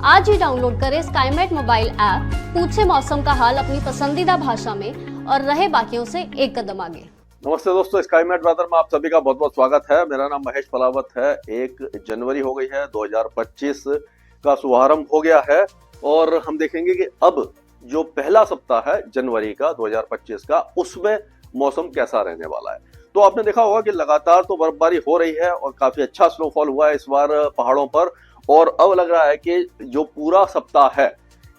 आज ही डाउनलोड करें Skymet mobile app, पूछे मौसम का हाल अपनी पसंदीदा भाषा में और रहे बाकियों से एक कदम आगे। नमस्ते दोस्तों, स्काईमेट वेदर में आप सभी का बहुत बहुत स्वागत है। मेरा नाम महेश पलावत है। 1 जनवरी हो गई है, 2025 का शुभारंभ हो गया है और हम देखेंगे कि अब जो पहला सप्ताह है जनवरी का 2025 का, उसमें मौसम कैसा रहने वाला है। तो आपने देखा होगा कि लगातार तो बर्फबारी हो रही है और काफी अच्छा स्नोफॉल हुआ है इस बार पहाड़ों पर। और अब लग रहा है कि जो पूरा सप्ताह है,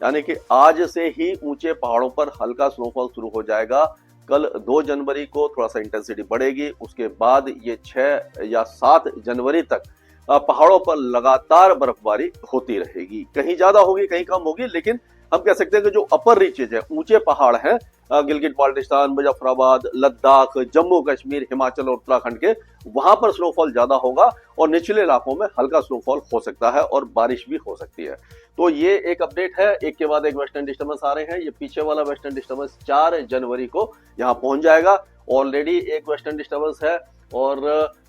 यानी कि आज से ही ऊंचे पहाड़ों पर हल्का स्नोफॉल शुरू हो जाएगा। कल 2 जनवरी को थोड़ा सा इंटेंसिटी बढ़ेगी, उसके बाद ये 6 या 7 जनवरी तक पहाड़ों पर लगातार बर्फबारी होती रहेगी। कहीं ज्यादा होगी, कहीं कम होगी, लेकिन हम कह सकते हैं कि जो अपर रीचेज है, ऊंचे पहाड़ हैं, गिलगिट बाल्टिस्तान, मुजफ्फराबाद, लद्दाख, जम्मू कश्मीर, हिमाचल और उत्तराखंड के, वहां पर स्नोफॉल ज्यादा होगा और निचले इलाकों में हल्का स्नोफॉल हो सकता है और बारिश भी हो सकती है। तो ये एक अपडेट है। एक के बाद एक वेस्टर्न डिस्टर्बेंस आ रहे हैं। ये पीछे वाला वेस्टर्न डिस्टर्बेंस 4 जनवरी को यहाँ पहुंच जाएगा। ऑलरेडी एक वेस्टर्न डिस्टर्बेंस है और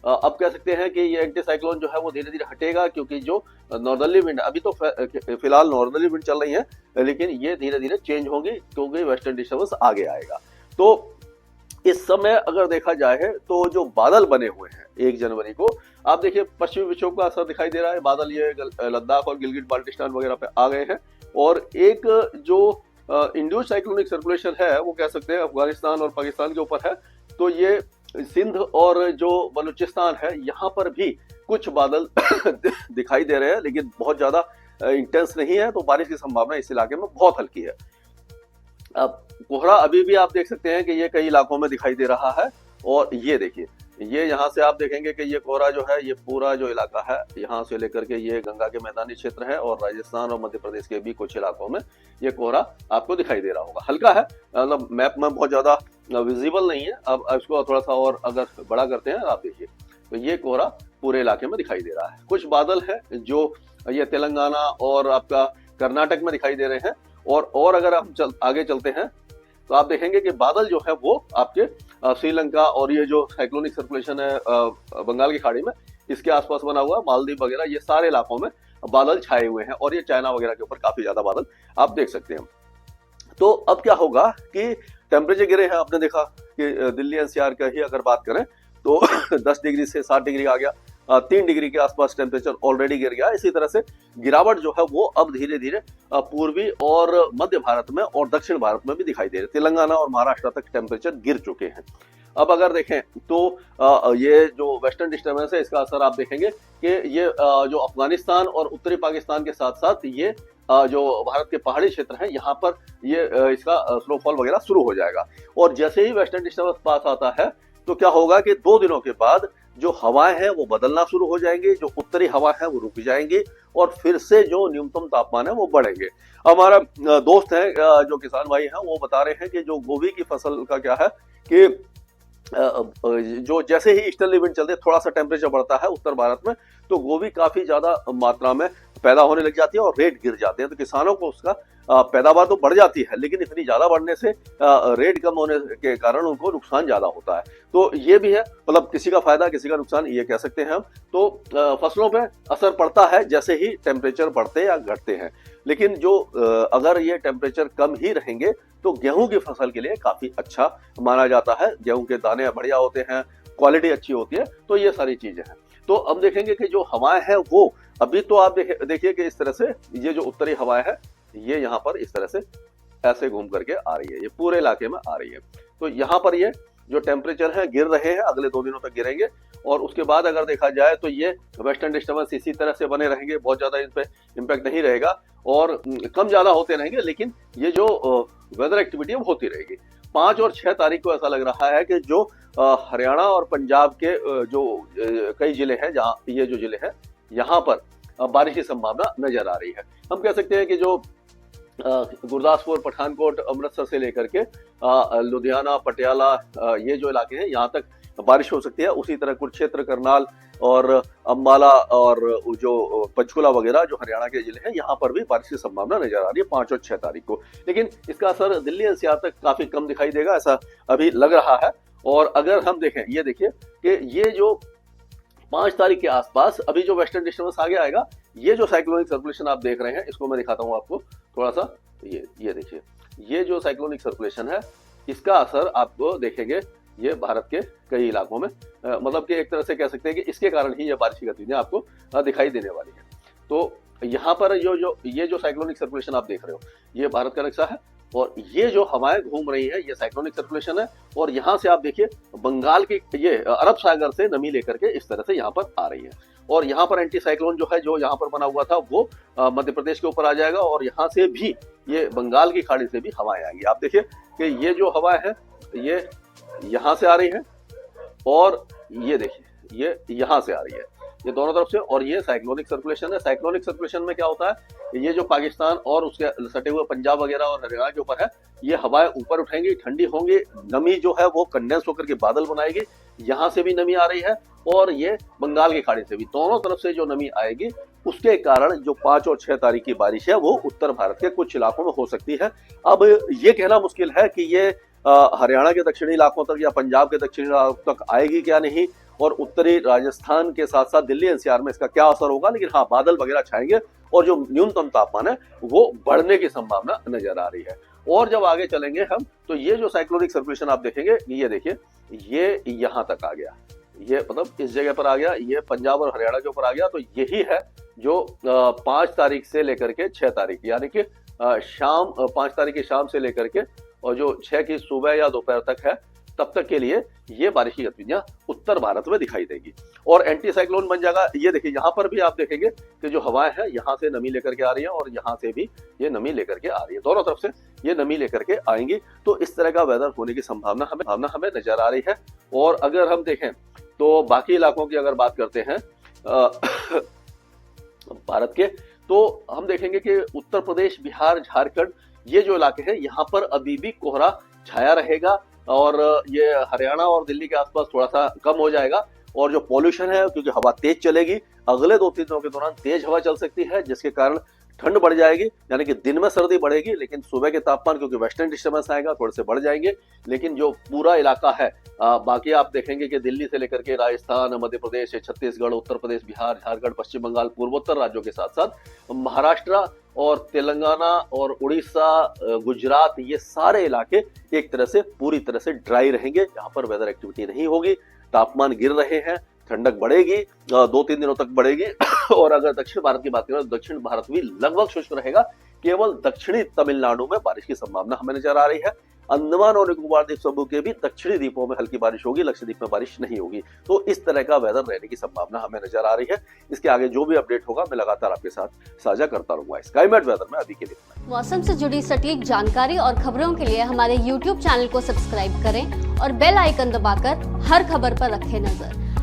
अब कह सकते हैं कि ये एंटी साइक्लोन जो है वो धीरे धीरे हटेगा, क्योंकि जो नॉर्दर्ली विंड, अभी तो फिलहाल नॉर्दर्ली विंड चल रही है, लेकिन ये धीरे धीरे चेंज होंगी क्योंकि वेस्टर्न डिस्टर्बेंस आगे आएगा। तो इस समय अगर देखा जाए तो जो बादल बने हुए हैं 1 जनवरी को, आप देखिए पश्चिमी विक्षोभ का असर दिखाई दे रहा है। बादल ये लद्दाख और गिलगिट बाल्टिस्तान वगैरह पे आ गए हैं और एक जो इंड्यूस्ड साइक्लोनिक सर्कुलेशन है, वो कह सकते हैं अफगानिस्तान और पाकिस्तान के ऊपर है। तो ये सिंध और जो बलूचिस्तान है, यहाँ पर भी कुछ बादल दिखाई दे रहे हैं, लेकिन बहुत ज्यादा इंटेंस नहीं है। तो बारिश की संभावना इस इलाके में बहुत हल्की है। अब कोहरा अभी भी आप देख सकते हैं कि ये कई इलाकों में दिखाई दे रहा है। और ये देखिए, ये यहाँ से आप देखेंगे कि ये कोहरा जो है, ये पूरा जो इलाका है, यहाँ से लेकर के ये गंगा के मैदानी क्षेत्र है और राजस्थान और मध्य प्रदेश के भी कुछ इलाकों में ये कोहरा आपको दिखाई दे रहा होगा। हल्का है, मतलब मैप में बहुत ज्यादा विजिबल नहीं है। अब इसको थोड़ा सा और अगर बड़ा करते हैं, आप देखिए तो ये कोहरा पूरे इलाके में दिखाई दे रहा है। कुछ बादल है जो ये तेलंगाना और आपका कर्नाटक में दिखाई दे रहे हैं। और अगर हम आगे चलते हैं तो आप देखेंगे कि बादल जो है वो आपके श्रीलंका और ये जो साइक्लोनिक सर्कुलेशन है बंगाल की खाड़ी में, इसके आसपास बना हुआ मालदीव वगैरह, ये सारे इलाकों में बादल छाए हुए हैं और ये चाइना वगैरह के ऊपर काफी ज्यादा बादल आप देख सकते हैं। तो अब क्या होगा कि टेम्परेचर गिरे हैं। आपने देखा कि दिल्ली एनसीआर का ही अगर बात करें तो 10 डिग्री से 7 डिग्री आ गया, 3 डिग्री के आसपास टेम्परेचर ऑलरेडी गिर गया। इसी तरह से गिरावट जो है वो अब धीरे धीरे पूर्वी और मध्य भारत में और दक्षिण भारत में भी दिखाई दे रही है। तेलंगाना और महाराष्ट्र तक टेम्परेचर गिर चुके हैं। अब अगर देखें तो ये जो वेस्टर्न डिस्टर्बेंस है, इसका असर आप देखेंगे कि ये जो अफगानिस्तान और उत्तरी पाकिस्तान के साथ साथ ये जो भारत के पहाड़ी क्षेत्र हैं, यहाँ पर ये इसका स्नोफॉल वगैरह शुरू हो जाएगा। और जैसे ही वेस्टर्न डिस्टर्बेंस पास आता है तो क्या होगा कि 2 दिनों के बाद जो हवाएं हैं वो बदलना शुरू हो जाएंगी। जो उत्तरी हवा है वो रुक जाएंगी और फिर से जो न्यूनतम तापमान है वो बढ़ेंगे। हमारा दोस्त है जो किसान भाई हैं, वो बता रहे हैं कि जो गोभी की फसल का क्या है कि जो जैसे ही ईस्टर्ली विंड चलते, थोड़ा सा टेम्परेचर बढ़ता है उत्तर भारत में, तो गोभी काफी ज्यादा मात्रा में पैदा होने लग जाती है और रेट गिर जाते हैं। तो किसानों को उसका पैदावार तो बढ़ जाती है, लेकिन इतनी ज्यादा बढ़ने से रेट कम होने के कारण उनको नुकसान ज्यादा होता है। तो ये भी है, मतलब किसी का फायदा किसी का नुकसान, ये कह सकते हैं हम। तो फसलों पे असर पड़ता है जैसे ही टेम्परेचर बढ़ते या घटते हैं। लेकिन जो अगर ये टेम्परेचर कम ही रहेंगे तो गेहूं की फसल के लिए काफी अच्छा माना जाता है। गेहूं के दाने बढ़िया होते हैं, क्वालिटी अच्छी होती है। तो ये सारी चीजें हैं। तो अब देखेंगे कि जो हवाएं हैं वो अभी तो आप देखिए कि इस तरह से ये जो उत्तरी हवाएं है, ये यहाँ पर इस तरह से ऐसे घूम करके आ रही है, ये पूरे इलाके में आ रही है। तो यहाँ पर ये जो टेम्परेचर है गिर रहे हैं, अगले 2 दिनों तक गिरेंगे। और उसके बाद अगर देखा जाए तो ये वेस्टर्न डिस्टर्बेंस इसी तरह से बने रहेंगे, बहुत ज्यादा इन पे इम्पैक्ट नहीं रहेगा और कम ज्यादा होते रहेंगे, लेकिन ये जो वेदर एक्टिविटी है वो होती रहेगी। 5 और 6 तारीख को ऐसा लग रहा है कि जो हरियाणा और पंजाब के जो कई जिले हैं, जहाँ ये जो जिले हैं, यहाँ पर बारिश की संभावना नजर आ रही है। हम कह सकते हैं कि जो गुरदासपुर, पठानकोट, अमृतसर से लेकर के लुधियाना, पटियाला, ये जो इलाके हैं, यहाँ तक बारिश हो सकती है। उसी तरह कुरुक्षेत्र, करनाल और अम्बाला और जो पंचकुला वगैरह जो हरियाणा के जिले हैं, यहाँ पर भी बारिश की संभावना नजर आ रही है 5 और 6 तारीख को। लेकिन इसका असर दिल्ली एनसीआर तक काफी कम दिखाई देगा, ऐसा अभी लग रहा है। और अगर हम देखें, ये देखिए कि ये जो 5 तारीख के आसपास अभी जो वेस्टर्न डिस्टर्बेंस आगे आएगा, ये जो साइक्लोनिक सर्कुलेशन आप देख रहे हैं, इसको मैं दिखाता हूं आपको थोड़ा सा। ये देखिए, ये जो साइक्लोनिक सर्कुलेशन है, इसका असर आपको देखेंगे ये भारत के कई इलाकों में, मतलब कि एक तरह से कह सकते हैं कि इसके कारण ही ये बारिश की गतिविधियां आपको दिखाई देने वाली है। तो यहाँ पर ये जो साइक्लोनिक सर्कुलेशन आप देख रहे हो, ये भारत का नक्शा है, और ये जो हवाएं घूम रही है, ये साइक्लोनिक सर्कुलेशन है। और यहाँ से आप देखिए, बंगाल के ये अरब सागर से नमी लेकर के इस तरह से यहाँ पर आ रही है, और यहाँ पर एंटी साइक्लोन जो है, जो यहाँ पर बना हुआ था, वो मध्य प्रदेश के ऊपर आ जाएगा, और यहाँ से भी ये बंगाल की खाड़ी से भी हवाएं आएंगी। आप देखिए कि ये जो हवाएं है, ये यहाँ से आ रही है, और ये देखिए ये यहाँ से आ रही है, ये दोनों तरफ से। और ये साइक्लोनिक सर्कुलेशन है। साइक्लोनिक सर्कुलेशन में क्या होता है, ये जो पाकिस्तान और उसके सटे हुए पंजाब वगैरह और हरियाणा के ऊपर है, ये हवाएं ऊपर उठेंगी, ठंडी होंगी, नमी जो है वो कंडेंस होकर के बादल बनाएगी। यहाँ से भी नमी आ रही है, और ये बंगाल की खाड़ी से भी, दोनों तरफ से जो नमी आएगी, उसके कारण जो 5 और 6 तारीख की बारिश है वो उत्तर भारत के कुछ इलाकों में हो सकती है। अब ये कहना मुश्किल है कि ये हरियाणा के दक्षिणी इलाकों तक या पंजाब के दक्षिणी इलाकों तक आएगी क्या नहीं, और उत्तरी राजस्थान के साथ साथ दिल्ली एनसीआर में इसका क्या असर होगा। लेकिन हाँ, बादल वगैरह छाएंगे, और जो न्यूनतम तापमान है वो बढ़ने की संभावना नजर आ रही है। और जब आगे चलेंगे हम, तो ये जो साइक्लोनिक सर्कुलेशन आप देखेंगे, ये देखिए, ये यहाँ तक आ गया, ये मतलब इस जगह पर आ गया, ये पंजाब और हरियाणा के ऊपर आ गया। तो यही है जो 5 तारीख से लेकर के 6 तारीख, यानी कि शाम 5 तारीख की शाम से लेकर के और जो 6 की सुबह या दोपहर तक है, तब तक के लिए ये बारिश की गतिविधियां उत्तर भारत में दिखाई देगी, और एंटी साइक्लोन बन जाएगा। ये देखिए, यहाँ पर भी आप देखेंगे कि जो हवाएं हैं, यहाँ से नमी लेकर के आ रही है, और यहाँ से भी ये नमी लेकर के आ रही है, दोनों तरफ से ये नमी लेकर के आएंगी। तो इस तरह का वेदर होने की संभावना हमें नजर आ रही है। और अगर हम देखें तो बाकी इलाकों की अगर बात करते हैं भारत के, तो हम देखेंगे कि उत्तर प्रदेश, बिहार, झारखंड, ये जो इलाके हैं, यहाँ पर अभी भी कोहरा छाया रहेगा, और ये हरियाणा और दिल्ली के आसपास थोड़ा सा कम हो जाएगा। और जो पॉल्यूशन है, क्योंकि हवा तेज चलेगी, अगले 2-3 दिनों के दौरान तेज हवा चल सकती है, जिसके कारण ठंड बढ़ जाएगी, यानी कि दिन में सर्दी बढ़ेगी, लेकिन सुबह के तापमान, क्योंकि वेस्टर्न डिस्टर्बेंस आएगा, थोड़े से बढ़ जाएंगे। लेकिन जो पूरा इलाका है, बाकी आप देखेंगे कि दिल्ली से लेकर के राजस्थान, मध्य प्रदेश, छत्तीसगढ़, उत्तर प्रदेश, बिहार, झारखंड, पश्चिम बंगाल, पूर्वोत्तर राज्यों के साथ साथ महाराष्ट्र और तेलंगाना और उड़ीसा, गुजरात, ये सारे इलाके एक तरह से पूरी तरह से ड्राई रहेंगे, यहाँ पर वेदर एक्टिविटी नहीं होगी, तापमान गिर रहे हैं, ठंडक बढ़ेगी, 2-3 दिनों तक बढ़ेगी। और अगर दक्षिण भारत की बात करें, तो दक्षिण भारत भी लगभग शुष्क रहेगा, केवल दक्षिणी तमिलनाडु में बारिश की संभावना हमें नजर आ रही है। अंडमान और निकोबार द्वीप समूह के भी दक्षिणी द्वीपों में हल्की बारिश होगी, लक्षद्वीप में बारिश नहीं होगी। तो इस तरह का वेदर रहने की संभावना हमें नजर आ रही है। इसके आगे जो भी अपडेट होगा, मैं लगातार आपके साथ साझा करता रहूंगा। स्काईमेट वेदर में अभी के लिए मौसम से जुड़ी सटीक जानकारी और खबरों के लिए हमारे YouTube चैनल को सब्सक्राइब करें और बेल आइकन दबाकर हर खबर पर रखें नजर।